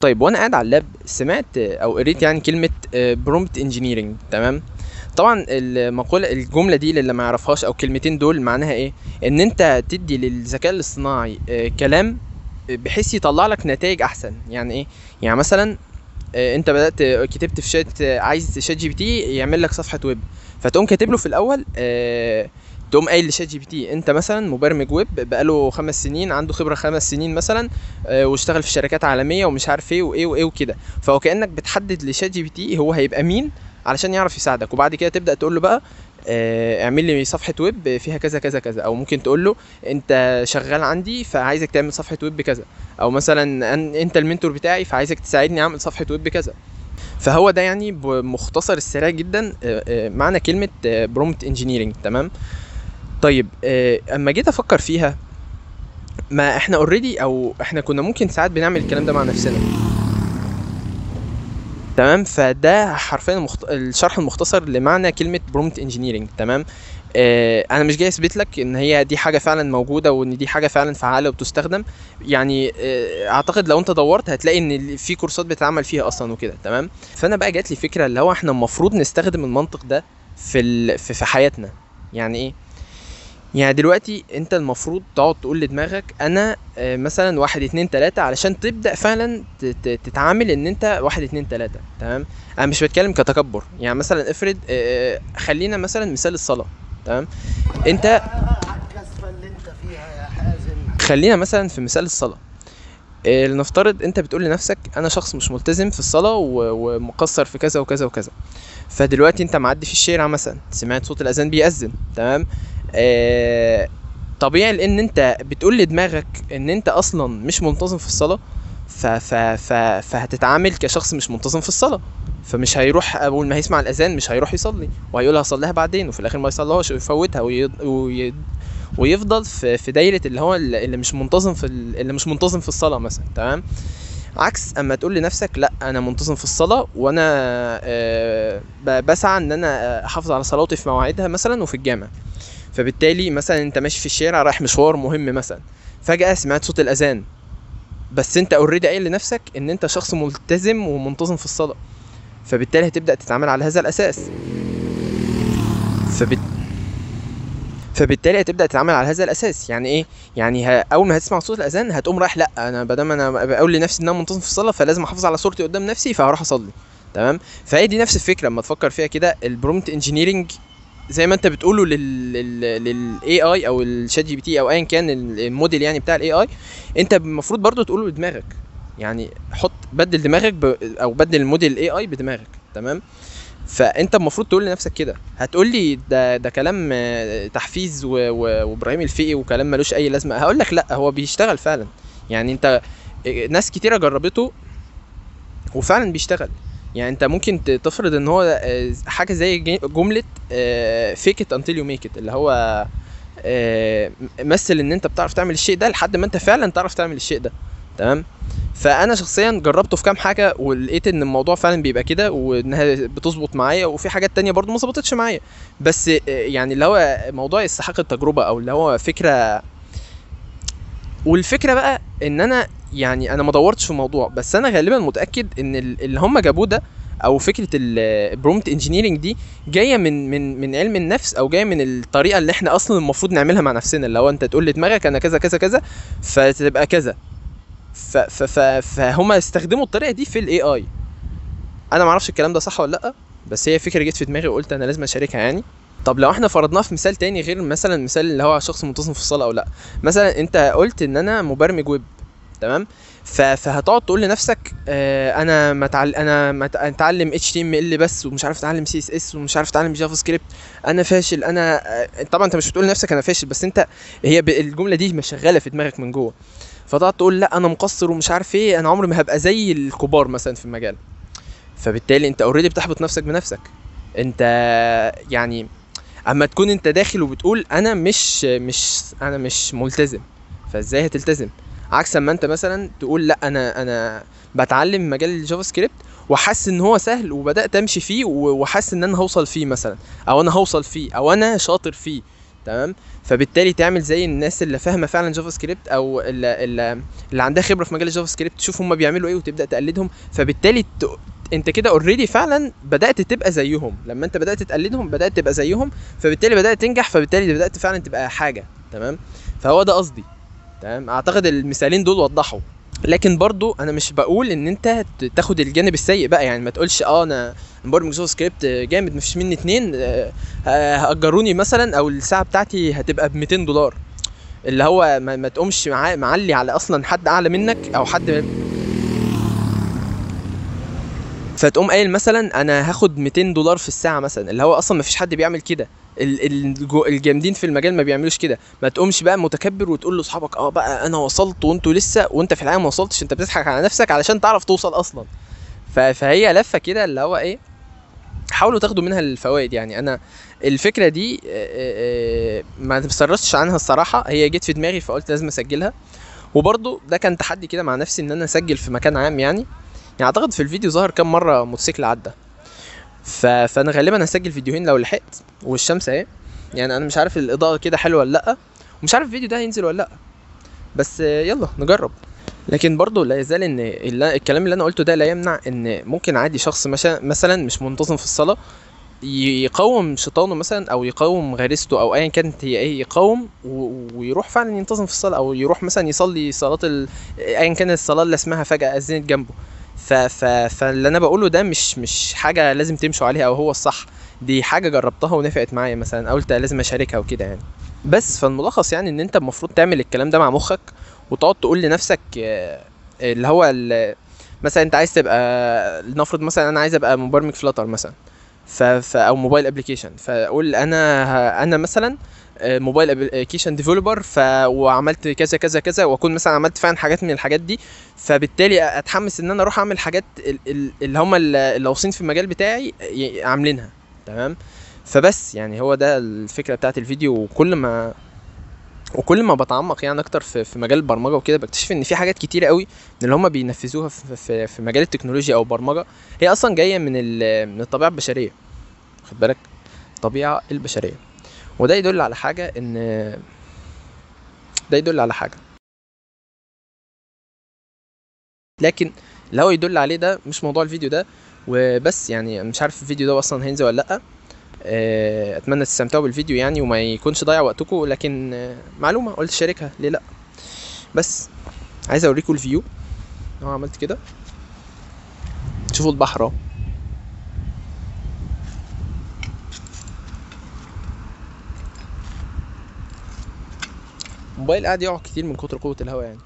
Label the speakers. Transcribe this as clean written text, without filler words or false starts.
Speaker 1: طيب وانا قاعد على اللاب سمعت او قريت يعني كلمه برومبت انجينيرنج. تمام. طبعا الجمله دي اللي ما يعرفهاش او كلمتين دول معناها ايه؟ ان انت تدي للذكاء الاصطناعي كلام بحيث يطلع لك نتائج احسن. يعني ايه؟ يعني مثلا انت بدات كتبت في شات، عايز شات جي بي تي يعمل لك صفحه ويب، فتقوم كاتب له في الاول تقوم قايل لشات جي بي تي انت مثلا مبرمج ويب بقاله 5 سنين، عنده خبره 5 سنين مثلا، واشتغل في شركات عالميه ومش عارف ايه وايه وايه وكده. فهو كانك بتحدد لشات جي بي تي هو هيبقى مين علشان يعرف يساعدك، وبعد كده تبدا تقول له بقى اعمل لي صفحه ويب فيها كذا كذا كذا، او ممكن تقول له انت شغال عندي فعايزك تعمل صفحه ويب بكذا، او مثلا انت المنتور بتاعي فعايزك تساعدني اعمل صفحه ويب بكذا. فهو ده يعني بمختصر السريع جدا معنى كلمه برومبت انجينيرنج. تمام. طيب اما جيت افكر فيها، ما احنا اوريدي او احنا كنا ممكن ساعات بنعمل الكلام ده مع نفسنا. تمام. فده حرفيا الشرح المختصر لمعنى كلمه برومبت انجينيرنج. تمام. انا مش جاي اثبت لك ان هي دي حاجه فعلا موجوده وان دي حاجه فعلا فعاله وبتستخدم. يعني اعتقد لو انت دورت هتلاقي ان في كورسات بتتعمل فيها اصلا وكده. تمام. فانا بقى جات لي فكره اللي هو احنا المفروض نستخدم المنطق ده في حياتنا. يعني ايه؟ يعني دلوقتي انت المفروض تقعد تقول لدماغك انا مثلا واحد اتنين تلاتة، علشان تبدأ فعلا تتعامل ان انت واحد اتنين تلاتة. تمام. انا مش بتكلم كتكبر. يعني مثلا افرض خلينا مثلا مثال الصلاة. تمام. انت
Speaker 2: الكثفة اللي انت فيها يا حازم.
Speaker 1: خلينا مثلا في مثال الصلاة. لنفترض انت بتقول لنفسك انا شخص مش ملتزم في الصلاة ومقصر في كذا وكذا وكذا. فدلوقتي انت معدي في الشارع مثلا، سمعت صوت الاذان بيأذن. تمام. آه طبيعي لان انت بتقول لدماغك ان انت اصلا مش منتظم في الصلاة. فهتتعامل كشخص مش منتظم في الصلاة. فمش هيروح اول ما هيسمع الاذان مش هيروح يصلي، وهيقول هصليها بعدين، وفي الاخر ما يصليهاش ويفوتها ويفضل في دايره اللي هو اللي مش منتظم اللي مش منتظم في الصلاه مثلا. تمام. عكس اما تقول لنفسك لا انا منتظم في الصلاه، وانا بسعى ان انا احافظ على صلاتي في مواعيدها مثلا وفي الجامع. فبالتالي مثلا انت ماشي في الشارع رايح مشوار مهم مثلا، فجاه سمعت صوت الاذان، بس انت اوريدي قايل لنفسك ان انت شخص ملتزم ومنتظم في الصلاه. فبالتالي هتبدا تتعامل على هذا الاساس. فبت... فبالتالي هتبدا تتعامل على هذا الاساس. يعني ايه؟ يعني اول ما هتسمع صوت الاذان هتقوم رايح لا انا بدام انا بقول لنفسي ان انا منتظم في الصلاه فلازم احافظ على صورتي قدام نفسي فهروح اصلي. تمام. فهي دي نفس الفكره لما تفكر فيها كده. البرومت انجينيرنج زي ما انت بتقوله للاي اي او الشات جي بي تي او ايا كان الموديل يعني بتاع الاي اي، انت المفروض برضو تقوله لدماغك. يعني حط بدل دماغك او بدل الموديل الاي اي بدماغك. تمام. فانت المفروض تقول لنفسك كده. هتقول لي ده كلام تحفيز وابراهيم الفقي وكلام ملوش اي لازمه. هقول لك لا هو بيشتغل فعلا. يعني انت ناس كتيره جربته وفعلا بيشتغل. يعني انت ممكن تفرض ان هو حاجه زي جمله fake it until you make it، اللي هو مثل ان انت بتعرف تعمل الشيء ده لحد ما انت فعلا تعرف تعمل الشيء ده. تمام. فانا شخصيا جربته في كام حاجه ولقيت ان الموضوع فعلا بيبقى كده وانها بتظبط معايا، وفي حاجات تانية برضو ما ظبطتش معايا. بس يعني اللي هو موضوع يستحق التجربه او اللي هو فكره. والفكره بقى ان انا يعني انا ما دورتش في الموضوع، بس انا غالبا متاكد ان اللي هم جابوه ده او فكره البرومت انجينيرنج دي جايه من علم النفس، او جايه من الطريقه اللي احنا اصلا المفروض نعملها مع نفسنا. اللي هو انت تقول لدماغك انا كذا كذا كذا فتبقى كذا. فهم استخدموا الطريقه دي في الاي اي. انا ما اعرفش الكلام ده صح ولا لا، بس هي فكره جت في دماغي وقلت انا لازم اشاركها يعني. طب لو احنا فرضناه في مثال تاني غير مثلا مثال اللي هو شخص منتظم في الصلاه او لا. مثلا انت قلت ان انا مبرمج ويب. تمام. فهتقعد تقول لنفسك انا اتعلم اتش تي ام ال بس، ومش عارف اتعلم سي اس اس، ومش عارف اتعلم جافا سكريبت. انا فاشل. انا طبعا انت مش بتقول لنفسك انا فاشل، بس انت هي الجمله دي مش شغاله في دماغك من جوه. فتقعد تقول لا انا مقصر ومش عارف ايه، انا عمري ما هبقى زي الكبار مثلا في المجال. فبالتالي انت اوريدي بتحبط نفسك بنفسك. انت يعني اما تكون انت داخل وبتقول انا مش ملتزم، فازاي هتلتزم؟ عكس اما انت مثلا تقول لا انا بتعلم مجال الجافا سكريبت وحاسس ان هو سهل وبدات امشي فيه وحاسس ان انا هوصل فيه مثلا، او انا هوصل فيه او انا شاطر فيه. تمام. فبالتالي تعمل زي الناس اللي فاهمه فعلا جافا سكريبت، او اللي عندها خبره في مجال الجافا سكريبت، تشوف هم بيعملوا ايه وتبدا تقلدهم. فبالتالي انت كده اوريدي فعلا بدات تبقى زيهم. لما انت بدات تقلدهم بدات تبقى زيهم، فبالتالي بدات تنجح، فبالتالي بدات فعلا تبقى حاجه. تمام. فهو ده قصدي. تمام. اعتقد المثالين دول وضحوا. لكن برضو انا مش بقول ان انت تاخد الجانب السيء بقى، يعني ما تقولش انا مبرمج جافا سكريبت جامد مفيش مني اتنين، هاجروني مثلا او الساعه بتاعتي هتبقى ب$200، اللي هو ما تقومش معلي على اصلا حد اعلى منك او حد، فتقوم قايل مثلا انا هاخد $200 في الساعه مثلا، اللي هو اصلا ما فيش حد بيعمل كده. الجامدين في المجال ما بيعملوش كده. ما تقومش بقى متكبر وتقول لاصحابك بقى انا وصلت وانتوا لسه، وانت في الحقيقه ما وصلتش. انت بتضحك على نفسك علشان تعرف توصل اصلا. فهي لفه كده اللي هو ايه، حاولوا تاخدوا منها الفوائد. يعني انا الفكره دي ما تبصرتش عنها الصراحه، هي جت في دماغي فقلت لازم اسجلها. وبرضو ده كان تحدي كده مع نفسي ان انا اسجل في مكان عام. يعني اعتقد في الفيديو ظهر كام مره موتوسيكل عدى، فانا غالبا هسجل فيديوهين لو لحقت. والشمس اهي، يعني انا مش عارف الاضاءه كده حلوه ولا لا، ومش عارف الفيديو ده هينزل ولا لا، بس يلا نجرب. لكن برضو لا يزال ان الكلام اللي انا قلته ده لا يمنع ان ممكن عادي شخص مثلا مش منتظم في الصلاه يقاوم شيطانه مثلا، او يقاوم غريزته، او ايا كانت هي ايه، يقاوم ويروح فعلا ينتظم في الصلاه، او يروح مثلا يصلي صلاه ايا كانت الصلاه اللي اسمها فجاه اذنت جنبه. فاللي انا بقوله ده مش حاجه لازم تمشوا عليها او هو الصح، دي حاجه جربتها ونفعت معايا مثلا، قلت لازم اشاركها وكده يعني. بس فالملخص يعني ان انت المفروض تعمل الكلام ده مع مخك، وتقعد تقول لنفسك اللي هو مثلا انت عايز تبقى، لنفرض مثلا انا عايز ابقى مبرمج فلاتر مثلا، او موبايل ابلكيشن، فاقول انا مثلا موبايل ابلكيشن ديفلوبر، وعملت كذا كذا كذا، واكون مثلا عملت فعلا حاجات من الحاجات دي، فبالتالي اتحمس ان انا اروح اعمل حاجات اللي هم اللي واصلين في المجال بتاعي عاملينها. تمام. فبس يعني هو ده الفكره بتاعت الفيديو. وكل ما بتعمق يعني اكتر في مجال البرمجه وكده، بكتشف ان في حاجات كتيره قوي من اللي هم بينفذوها في مجال التكنولوجيا او البرمجه، هي اصلا جايه من الطبيعه البشريه. خد بالك، الطبيعه البشريه. وده يدل على حاجه لكن اللي هو يدل عليه ده مش موضوع الفيديو ده وبس. يعني مش عارف الفيديو ده اصلا هينزل ولا لا. اتمنى تستمتعوا بالفيديو يعني، وما يكونش ضايع وقتكم، لكن معلومه قلت شاركها ليه لا. بس عايز اوريكم الفيو اهو، عملت كده شوفوا البحر اهو. الموبايل قاعد يقع كتير من كتر قوه الهواء يعني.